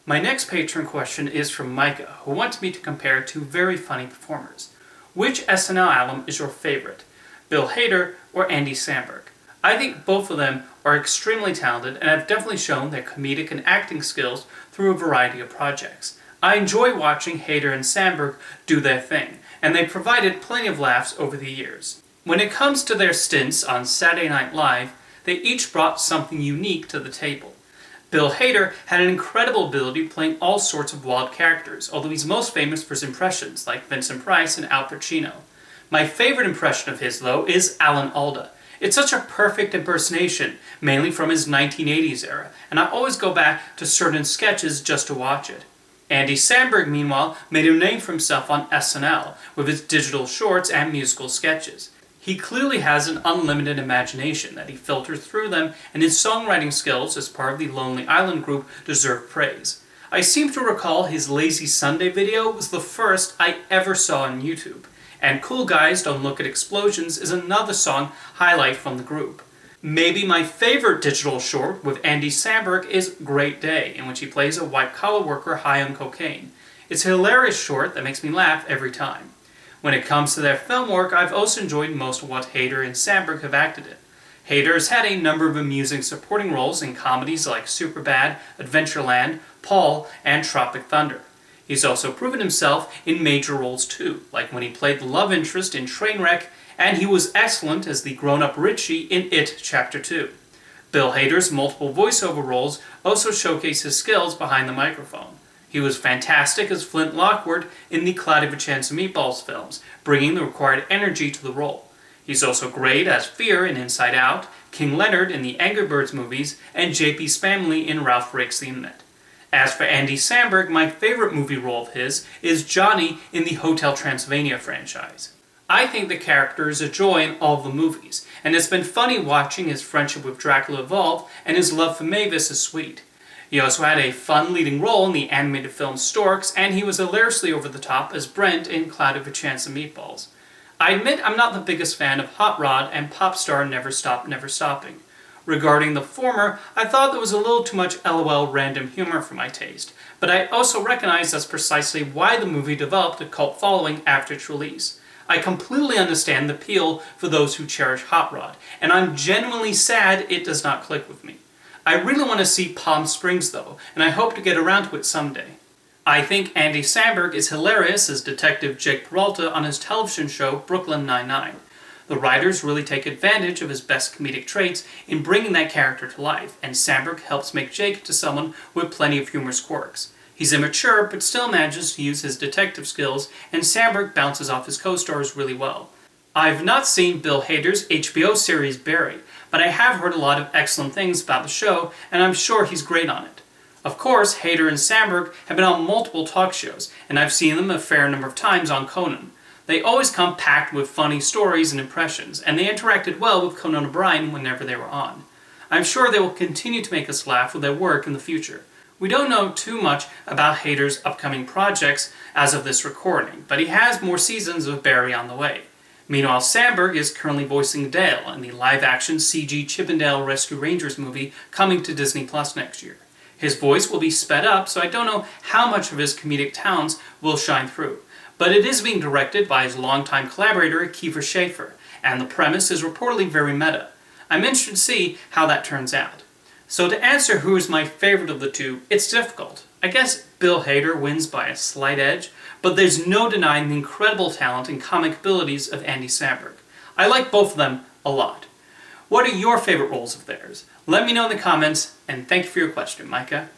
My next patron question is from Micah, who wants me to compare two very funny performers. Which SNL alum is your favorite, Bill Hader or Andy Samberg? I think both of them are extremely talented and have definitely shown their comedic and acting skills through a variety of projects. I enjoy watching Hader and Samberg do their thing, and they provided plenty of laughs over the years. When it comes to their stints on Saturday Night Live, they each brought something unique to the table. Bill Hader had an incredible ability playing all sorts of wild characters, although he's most famous for his impressions, like Vincent Price and Al Pacino. My favorite impression of his, though, is Alan Alda. It's such a perfect impersonation, mainly from his 1980s era, and I always go back to certain sketches just to watch it. Andy Samberg, meanwhile, made a name for himself on SNL, with his digital shorts and musical sketches. He clearly has an unlimited imagination that he filters through them, and his songwriting skills as part of the Lonely Island group deserve praise. I seem to recall his Lazy Sunday video was the first I ever saw on YouTube, and Cool Guys Don't Look at Explosions is another song highlight from the group. Maybe my favorite digital short with Andy Samberg is Great Day, in which he plays a white-collar worker high on cocaine. It's a hilarious short that makes me laugh every time. When it comes to their film work, I've also enjoyed most of what Hader and Samberg have acted in. Hader has had a number of amusing supporting roles in comedies like Superbad, Adventureland, Paul, and Tropic Thunder. He's also proven himself in major roles too, like when he played the love interest in Trainwreck, and he was excellent as the grown-up Richie in It Chapter 2. Bill Hader's multiple voiceover roles also showcase his skills behind the microphone. He was fantastic as Flint Lockwood in the Cloudy with a Chance of Meatballs films, bringing the required energy to the role. He's also great as Fear in Inside Out, King Leonard in the Angry Birds movies, and J.P. Spamley in Ralph Breaks the Internet. As for Andy Samberg, my favorite movie role of his is Johnny in the Hotel Transylvania franchise. I think the character is a joy in all of the movies, and it's been funny watching his friendship with Dracula evolve, and his love for Mavis is sweet. He also had a fun leading role in the animated film Storks, and he was hilariously over the top as Brent in Cloudy with a Chance of Meatballs. I admit I'm not the biggest fan of Hot Rod and Pop Star Never Stop Never Stopping. Regarding the former, I thought there was a little too much LOL random humor for my taste, but I also recognize that's precisely why the movie developed a cult following after its release. I completely understand the appeal for those who cherish Hot Rod, and I'm genuinely sad it does not click with me. I really want to see Palm Springs though, and I hope to get around to it someday. I think Andy Samberg is hilarious as Detective Jake Peralta on his television show Brooklyn Nine-Nine. The writers really take advantage of his best comedic traits in bringing that character to life, and Samberg helps make Jake into someone with plenty of humorous quirks. He's immature, but still manages to use his detective skills, and Samberg bounces off his co-stars really well. I've not seen Bill Hader's HBO series Barry, but I have heard a lot of excellent things about the show, and I'm sure he's great on it. Of course, Hader and Samberg have been on multiple talk shows, and I've seen them a fair number of times on Conan. They always come packed with funny stories and impressions, and they interacted well with Conan O'Brien whenever they were on. I'm sure they will continue to make us laugh with their work in the future. We don't know too much about Hader's upcoming projects as of this recording, but he has more seasons of Barry on the way. Meanwhile, Samberg is currently voicing Dale in the live-action CG Chippendale Rescue Rangers movie coming to Disney Plus next year. His voice will be sped up, so I don't know how much of his comedic talents will shine through. But it is being directed by his longtime collaborator, Kiefer Schaefer, and the premise is reportedly very meta. I'm interested to see how that turns out. So to answer who is my favorite of the two, it's difficult. I guess Bill Hader wins by a slight edge, but there's no denying the incredible talent and comic abilities of Andy Samberg. I like both of them a lot. What are your favorite roles of theirs? Let me know in the comments, and thank you for your question, Micah.